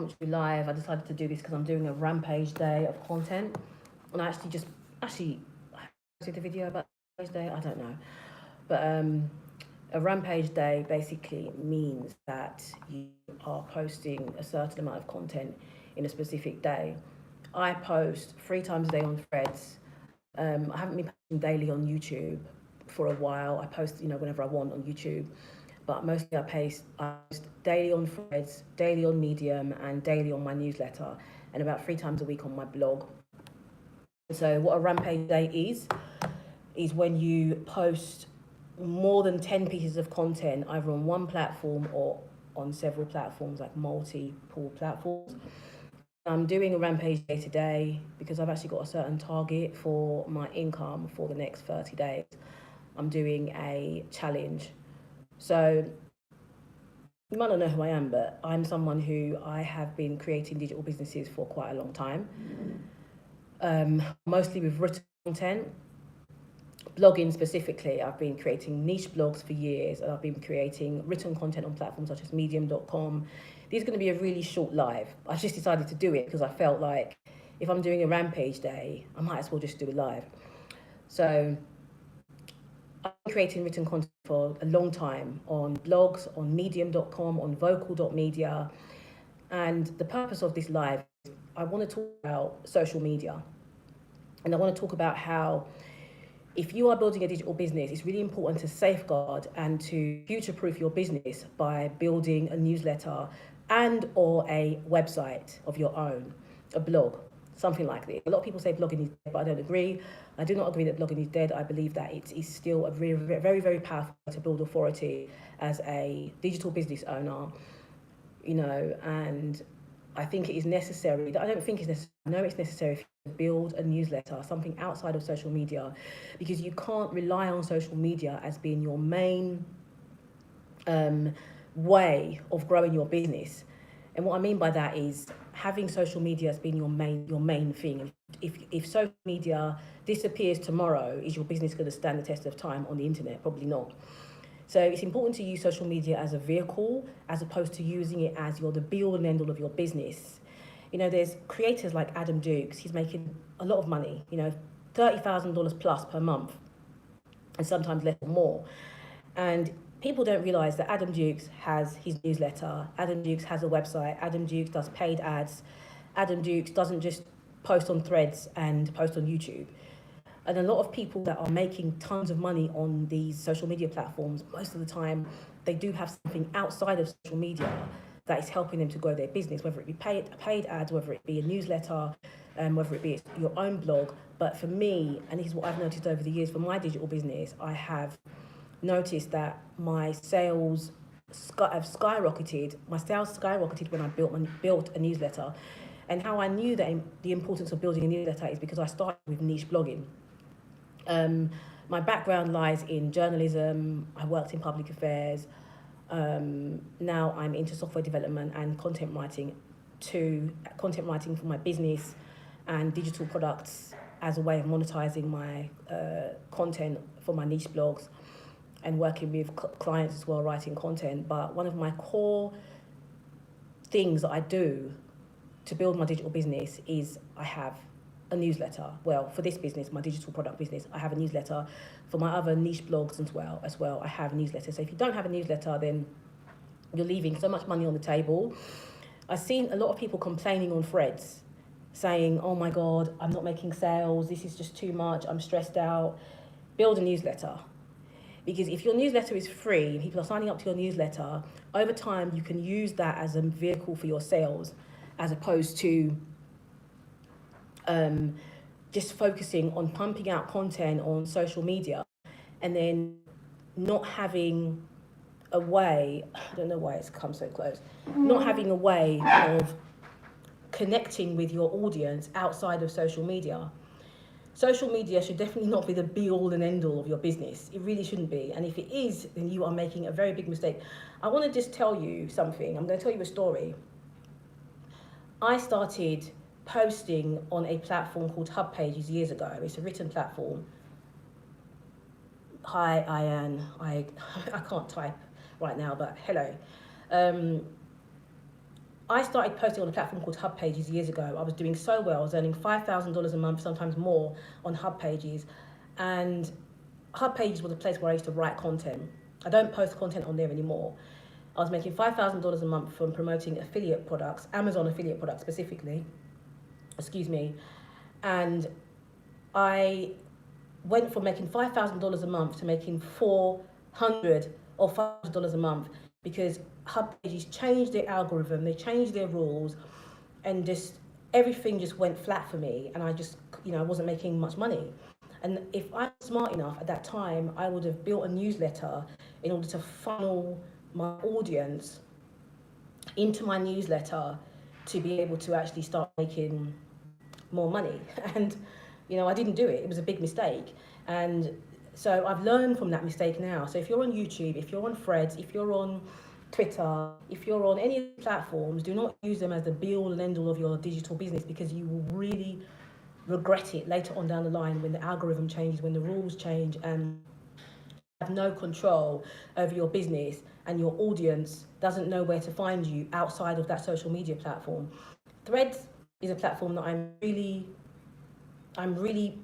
impromptu live. I decided to do this because I'm doing a rampage day of content, and I actually posted the video about rampage day. I don't know, but a rampage day basically means that you are posting a certain amount of content in a specific day. I post 3 times a day on Threads. I haven't been posting daily on YouTube for a while. I post, whenever I want on YouTube, but mostly I post daily on Threads, daily on Medium, and daily on my newsletter, and about 3 times a week on my blog. So what a rampage day is when you post more than 10 pieces of content, either on one platform or on several platforms, like multiple platforms. I'm doing a rampage day today because I've actually got a certain target for my income for the next 30 days. I'm doing a challenge. So you might not know who I am, but I'm someone who I have been creating digital businesses for quite a long time, mostly with written content. Blogging specifically, I've been creating niche blogs for years, and I've been creating written content on platforms such as medium.com. These are going to be a really short live. I just decided to do it because I felt like if I'm doing a rampage day, I might as well just do a live. So I've been creating written content for a long time on blogs, on medium.com, on vocal.media. And the purpose of this live is I want to talk about social media. And I want to talk about how if you are building a digital business, it's really important to safeguard and to future-proof your business by building a newsletter and or a website of your own, a blog, something like this. A lot of people say blogging is dead, but I don't agree. I do not agree that blogging is dead. I believe that it is still a very, very, very powerful way to build authority as a digital business owner, and I think it is necessary. I don't think it's necessary. I know it's necessary to build a newsletter, something outside of social media, because you can't rely on social media as being your main way of growing your business. And what I mean by that is having social media as being your main thing. If social media disappears tomorrow, is your business going to stand the test of time on the internet? Probably not. So it's important to use social media as a vehicle as opposed to using it as the be-all and end-all of your business. There's creators like Adam Dukes. He's making a lot of money, $30,000 plus per month, and sometimes less or more. And people don't realize that Adam Dukes has his newsletter. Adam Dukes has a website. Adam Dukes does paid ads. Adam Dukes doesn't just post on Threads and post on YouTube. And a lot of people that are making tons of money on these social media platforms, most of the time, they do have something outside of social media that is helping them to grow their business, whether it be paid ads, whether it be a newsletter, whether it be your own blog. But for me, and this is what I've noticed over the years for my digital business, I have noticed that my sales have skyrocketed. My sales skyrocketed when I built a newsletter. And how I knew that the importance of building a newsletter is because I started with niche blogging. My background lies in journalism. I worked in public affairs. Now I'm into software development and content writing for my business and digital products as a way of monetizing my content for my niche blogs and working with clients as well, writing content. But one of my core things that I do to build my digital business is I have a newsletter. Well, for this business, my digital product business, I have a newsletter. For my other niche blogs as well, I have a newsletter. So if you don't have a newsletter, then you're leaving so much money on the table. I've seen a lot of people complaining on Threads, saying, oh my God, I'm not making sales. This is just too much. I'm stressed out. Build a newsletter. Because if your newsletter is free, people are signing up to your newsletter, over time you can use that as a vehicle for your sales, as opposed to just focusing on pumping out content on social media and then not having a way, I don't know why it's come so close, not having a way of connecting with your audience outside of social media. Social media should definitely not be the be-all and end-all of your business. It really shouldn't be. And if it is, then you are making a very big mistake. I want to just tell you something. I'm going to tell you a story. I started posting on a platform called Hub Pages years ago. It's a written platform. Hi, Ian. I can't type right now, but hello. I started posting on a platform called Hub Pages years ago. I was doing so well. I was earning $5,000 a month, sometimes more, on Hub Pages. And Hub Pages was a place where I used to write content. I don't post content on there anymore. I was making $5,000 a month from promoting affiliate products, Amazon affiliate products specifically. Excuse me. And I went from making $5,000 a month to making $400 or $500 a month, because Hub Pages changed their algorithm, they changed their rules, and just everything just went flat for me, and I just, I wasn't making much money. And if I'm smart enough at that time, I would have built a newsletter in order to funnel my audience into my newsletter to be able to actually start making more money. And I didn't do it. It was a big mistake. And so I've learned from that mistake now. So if you're on YouTube, if you're on Threads, if you're on Twitter, if you're on any platforms, do not use them as the be-all and end-all of your digital business, because you will really regret it later on down the line when the algorithm changes, when the rules change, and have no control over your business, and your audience doesn't know where to find you outside of that social media platform. Threads is a platform that I'm really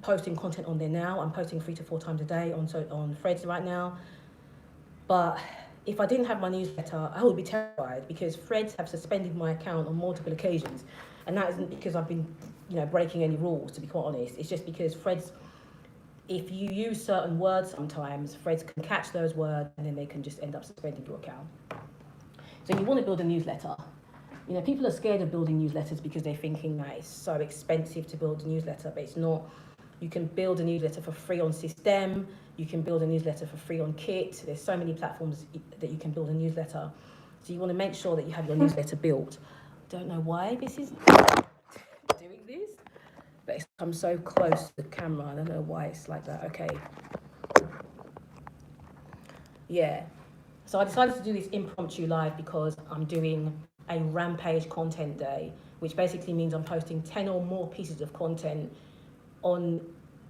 posting content on there now. I'm posting 3 to 4 times a day on Threads right now. But if I didn't have my newsletter, I would be terrified, because Threads have suspended my account on multiple occasions. And that isn't because I've been, breaking any rules, to be quite honest. It's just because Threads, if you use certain words sometimes, Threads can catch those words, and then they can just end up suspending your account. So you want to build a newsletter. People are scared of building newsletters because they're thinking that it's so expensive to build a newsletter, but it's not. You can build a newsletter for free on System. You can build a newsletter for free on Kit. There's so many platforms that you can build a newsletter. So you want to make sure that you have your newsletter built. Don't know why this is doing this, but it's come so close to the camera. I don't know why it's like that. Okay. Yeah. So I decided to do this impromptu live because I'm doing a rampage content day, which basically means I'm posting 10 or more pieces of content on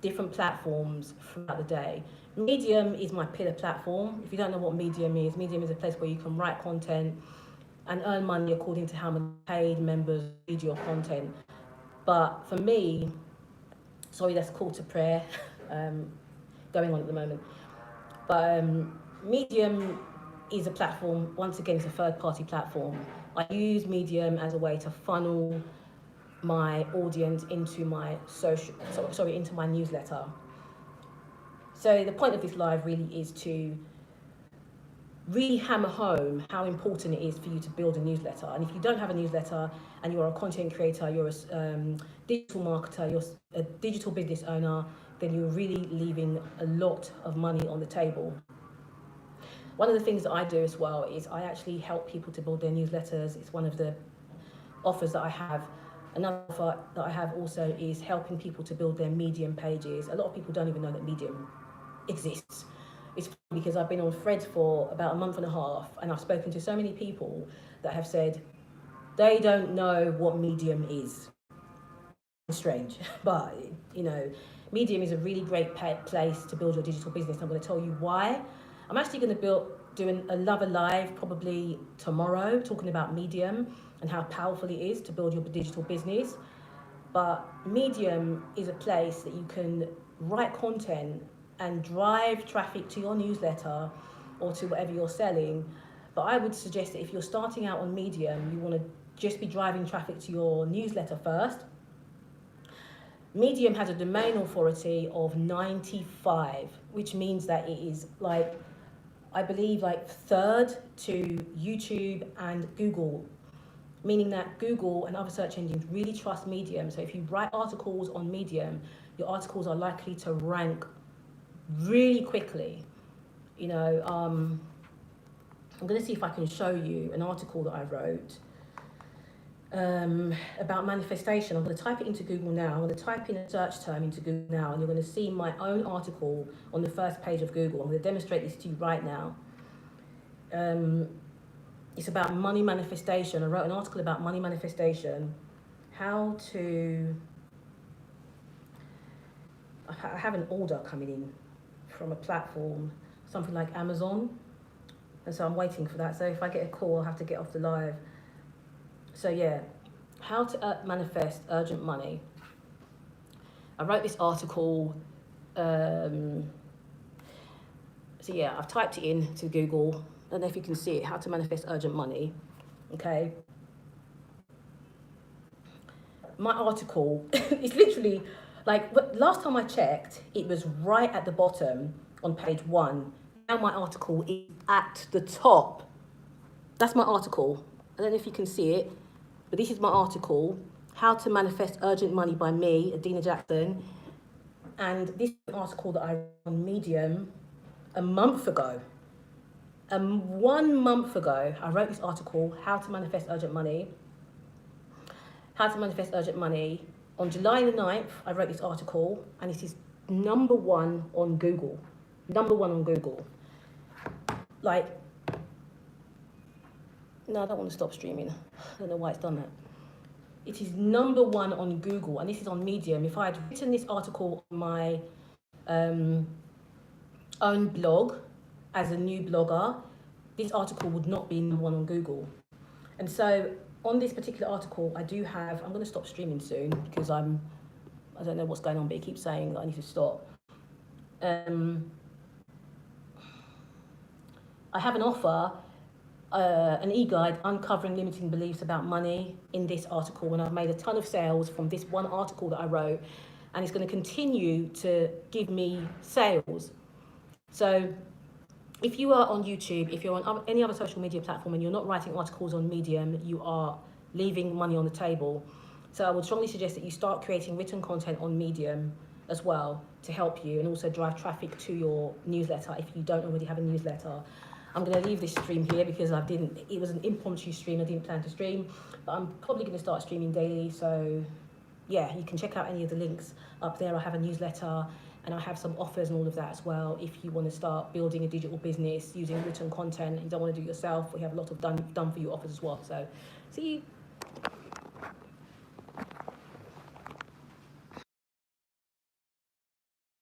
different platforms throughout the day. Medium is my pillar platform. If you don't know what Medium is a place where you can write content and earn money according to how many paid members read your content. But for me, sorry, that's call to prayer going on at the moment. But Medium is a platform, once again, it's a third-party platform. I use Medium as a way to funnel my audience into my into my newsletter. So the point of this live really is to really hammer home how important it is for you to build a newsletter. And if you don't have a newsletter and you're a content creator, you're a digital marketer, you're a digital business owner, then you're really leaving a lot of money on the table. One of the things that I do as well is I actually help people to build their newsletters. It's one of the offers that I have. Another offer that I have also is helping people to build their Medium pages. A lot of people don't even know that Medium exists. It's because I've been on Threads for about a month and a half, and I've spoken to so many people that have said they don't know what Medium is. It's strange, but Medium is a really great place to build your digital business. I'm going to tell you why. I'm actually going to do another live probably tomorrow, talking about Medium and how powerful it is to build your digital business. But Medium is a place that you can write content and drive traffic to your newsletter or to whatever you're selling. But I would suggest that if you're starting out on Medium, you want to just be driving traffic to your newsletter first. Medium has a domain authority of 95, which means that it is I believe third to YouTube and Google, meaning that Google and other search engines really trust Medium. So if you write articles on Medium, your articles are likely to rank really quickly. I'm going to see if I can show you an article that I wrote about manifestation. I'm going to type it into Google now. I'm going to type in a search term into Google now, and you're going to see my own article on the first page of Google. I'm going to demonstrate this to you right now. It's about money manifestation. I wrote an article about money manifestation. I have an order coming in from a platform, something like Amazon, and so I'm waiting for that. So if I get a call, I'll have to get off the live. So yeah, how to manifest urgent money. I wrote this article. So yeah, I've typed it in to Google. I don't know if you can see it. How to manifest urgent money. Okay. My article is literally like last time I checked, it was right at the bottom on page 1. Now my article is at the top. That's my article. I don't know if you can see it, but this is my article, How to Manifest Urgent Money by me, Adina Jackson. And this is an article that I wrote on Medium a month ago. 1 month ago, I wrote this article, How to Manifest Urgent Money. How to Manifest Urgent Money. On July the 9th, I wrote this article, and it is number 1 on Google. Number 1 on Google. Like, no, I don't want to stop streaming. I don't know why it's done that. It is number 1 on Google, and this is on Medium. If I had written this article on my own blog as a new blogger, this article would not be number 1 on Google. And so on this particular article, I do have, I'm going to stop streaming soon because I don't know what's going on, but it keeps saying that I need to stop. I have an offer, an e-guide uncovering limiting beliefs about money in this article, and I've made a ton of sales from this one article that I wrote, and it's going to continue to give me sales. So if you are on YouTube, if you're on any other social media platform and you're not writing articles on Medium, you are leaving money on the table. So I would strongly suggest that you start creating written content on Medium as well to help you, and also drive traffic to your newsletter if you don't already have a newsletter. I'm going to leave this stream here because it was an impromptu stream. I didn't plan to stream, but I'm probably going to start streaming daily. So yeah, you can check out any of the links up there. I have a newsletter and I have some offers and all of that as well. If you want to start building a digital business using written content and you don't want to do it yourself, we have a lot of done for you offers as well. So see you.